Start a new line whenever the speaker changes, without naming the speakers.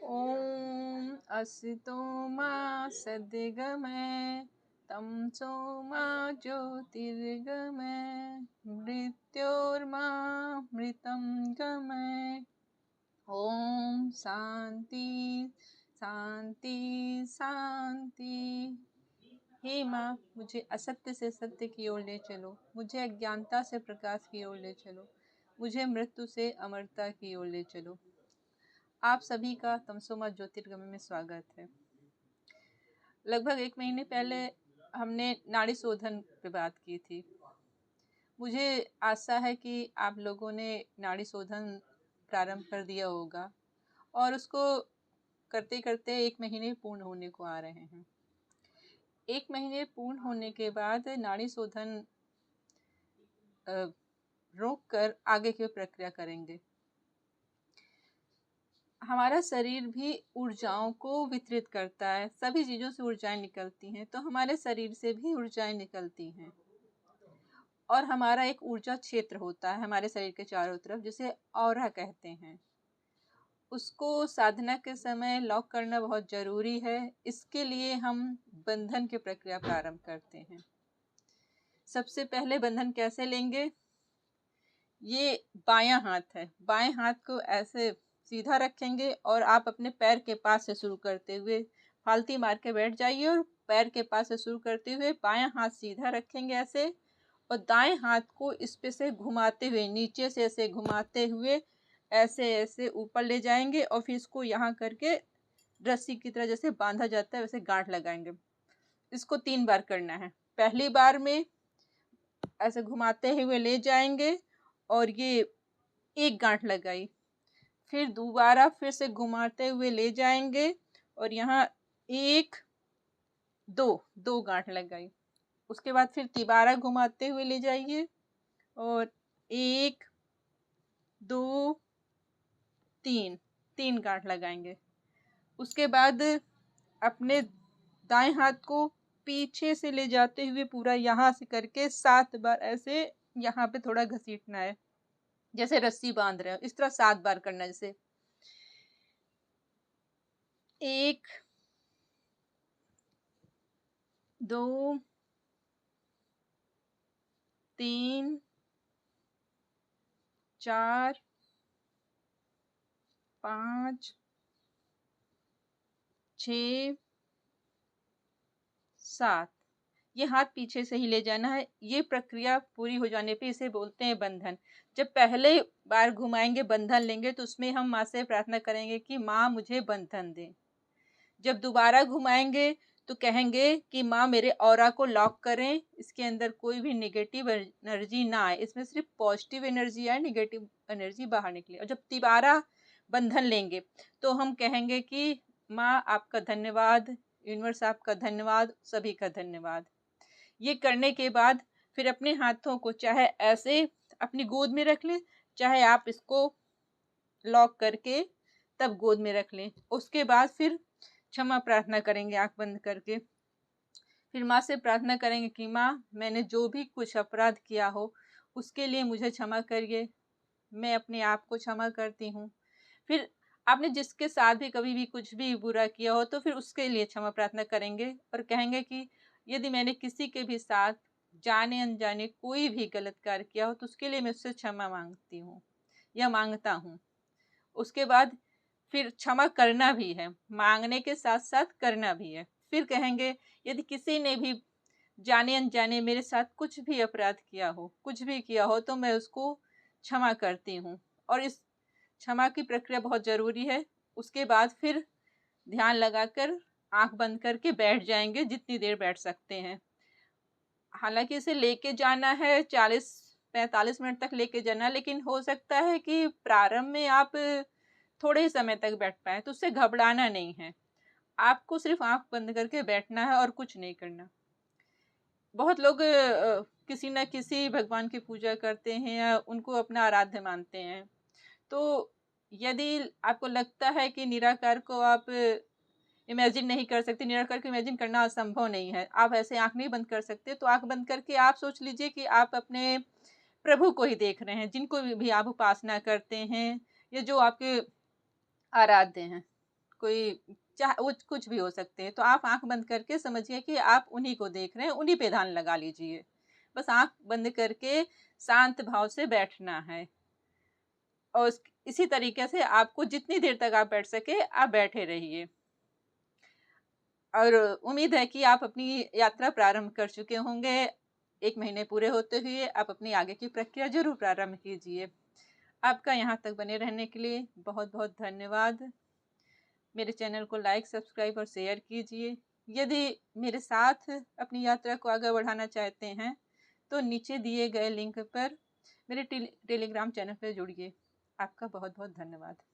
ॐ असतो मा सद्गमय तमसो मा ज्योतिर्गमय मृत्योर्मा मृतं गमय। ओम शांति शांति शांति। हे माँ, मुझे असत्य से सत्य की ओर ले चलो, मुझे अज्ञानता से प्रकाश की ओर ले चलो, मुझे मृत्यु से अमरता की ओर ले चलो। आप सभी का तमसोमा ज्योतिर्गमय में स्वागत है। लगभग 1 महीने पहले हमने नाड़ी शोधन पे बात की थी। मुझे आशा है कि आप लोगों ने नाड़ी शोधन प्रारंभ कर दिया होगा और उसको करते करते 1 महीने पूर्ण होने को आ रहे हैं। 1 महीने पूर्ण होने के बाद नाड़ी शोधन रोक कर आगे की प्रक्रिया करेंगे। हमारा शरीर भी ऊर्जाओं को वितरित करता है, सभी चीज़ों से ऊर्जाएं निकलती हैं, तो हमारे शरीर से भी ऊर्जाएं निकलती हैं और हमारा एक ऊर्जा क्षेत्र होता है हमारे शरीर के चारों तरफ, जिसे ऑरा कहते हैं। उसको साधना के समय लॉक करना बहुत ज़रूरी है। इसके लिए हम बंधन की प्रक्रिया प्रारंभ करते हैं। सबसे पहले बंधन कैसे लेंगे? ये बायां हाथ है, बाएं हाथ को ऐसे सीधा रखेंगे और आप अपने पैर के पास से शुरू करते हुए फालती मार के बैठ जाइए और पैर के पास से शुरू करते हुए बायां हाथ सीधा रखेंगे ऐसे, और दाएं हाथ को इस पे से घुमाते हुए, नीचे से ऐसे घुमाते हुए ऐसे ऐसे ऊपर ले जाएंगे और फिर इसको यहाँ करके रस्सी की तरह जैसे बांधा जाता है वैसे गांठ लगाएंगे। इसको 3 बार करना है। पहली बार में ऐसे घुमाते हुए ले जाएंगे और ये एक गांठ लगाई, फिर दोबारा फिर से घुमाते हुए ले जाएंगे और यहाँ 1 2 गांठ लगाई। उसके बाद फिर तिबारा घुमाते हुए ले जाइए और 1 2 3 गांठ लगाएंगे। उसके बाद अपने दाएं हाथ को पीछे से ले जाते हुए पूरा यहाँ से करके 7 बार ऐसे यहाँ पे थोड़ा घसीटना है, जैसे रस्सी बांध रहे हो इस तरह 7 बार करना है। जैसे 1 2 3 4 5 6 7। ये हाथ पीछे से ही ले जाना है। ये प्रक्रिया पूरी हो जाने पे इसे बोलते हैं बंधन। जब पहले बार घुमाएंगे, बंधन लेंगे, तो उसमें हम माँ से प्रार्थना करेंगे कि माँ मुझे बंधन दे। जब दोबारा घुमाएंगे तो कहेंगे कि माँ मेरे ऑरा को लॉक करें, इसके अंदर कोई भी नेगेटिव एनर्जी ना आए, इसमें सिर्फ पॉजिटिव एनर्जी आए, नेगेटिव एनर्जी बाहर निकले। और जब तिबारा बंधन लेंगे तो हम कहेंगे कि माँ आपका धन्यवाद, यूनिवर्स आपका धन्यवाद, सभी का धन्यवाद। ये करने के बाद फिर अपने हाथों को चाहे ऐसे अपनी गोद में रख लें, चाहे आप इसको लॉक करके तब गोद में रख लें। उसके बाद फिर क्षमा प्रार्थना करेंगे आंख बंद करके। फिर माँ से प्रार्थना करेंगे कि माँ मैंने जो भी कुछ अपराध किया हो उसके लिए मुझे क्षमा करिए, मैं अपने आप को क्षमा करती हूँ। फिर आपने जिसके साथ भी कभी भी कुछ भी बुरा किया हो तो फिर उसके लिए क्षमा प्रार्थना करेंगे और कहेंगे कि यदि मैंने किसी के भी साथ जाने अनजाने कोई भी गलत कार्य किया हो तो उसके लिए मैं उससे क्षमा मांगती हूँ या मांगता हूँ। उसके बाद फिर क्षमा करना भी है, मांगने के साथ साथ करना भी है। फिर कहेंगे यदि किसी ने भी जाने अनजाने मेरे साथ कुछ भी अपराध किया हो, कुछ भी किया हो, तो मैं उसको क्षमा करती हूँ। और इस क्षमा की प्रक्रिया बहुत ज़रूरी है। उसके बाद फिर ध्यान लगाकर आंख बंद करके बैठ जाएंगे, जितनी देर बैठ सकते हैं। हालांकि इसे लेके जाना है 40-45 मिनट तक लेके जाना, लेकिन हो सकता है कि प्रारंभ में आप थोड़े ही समय तक बैठ पाए, तो उससे घबराना नहीं है। आपको सिर्फ आंख बंद करके बैठना है और कुछ नहीं करना। बहुत लोग किसी न किसी भगवान की पूजा करते हैं या उनको अपना आराध्य मानते हैं। तो यदि आपको लगता है कि निराकार को आप इमेजिन नहीं कर सकते, निराकार को इमेजिन करना असंभव नहीं है, आप ऐसे आंख नहीं बंद कर सकते, तो आंख बंद करके आप सोच लीजिए कि आप अपने प्रभु को ही देख रहे हैं, जिनको भी आप उपासना करते हैं या जो आपके आराध्य हैं। कोई चाहे वो कुछ भी हो सकते हैं, तो आप आँख बंद करके समझिए कि आप उन्हीं को देख रहे हैं, उन्हीं पे ध्यान लगा लीजिए। बस आँख बंद करके शांत भाव से बैठना है और इसी तरीके से आपको जितनी देर तक आप बैठ सके, आप बैठे रहिए। और उम्मीद है कि आप अपनी यात्रा प्रारंभ कर चुके होंगे। 1 महीने पूरे होते हुए आप अपनी आगे की प्रक्रिया ज़रूर प्रारंभ कीजिए। आपका यहाँ तक बने रहने के लिए बहुत-बहुत धन्यवाद। मेरे चैनल को लाइक, सब्सक्राइब और शेयर कीजिए। यदि मेरे साथ अपनी यात्रा को आगे बढ़ाना चाहते हैं, तो नीचे दिए गए लिंक पर मेरे टेलीग्राम चैनल पर जुड़िए। आपका बहुत-बहुत धन्यवाद।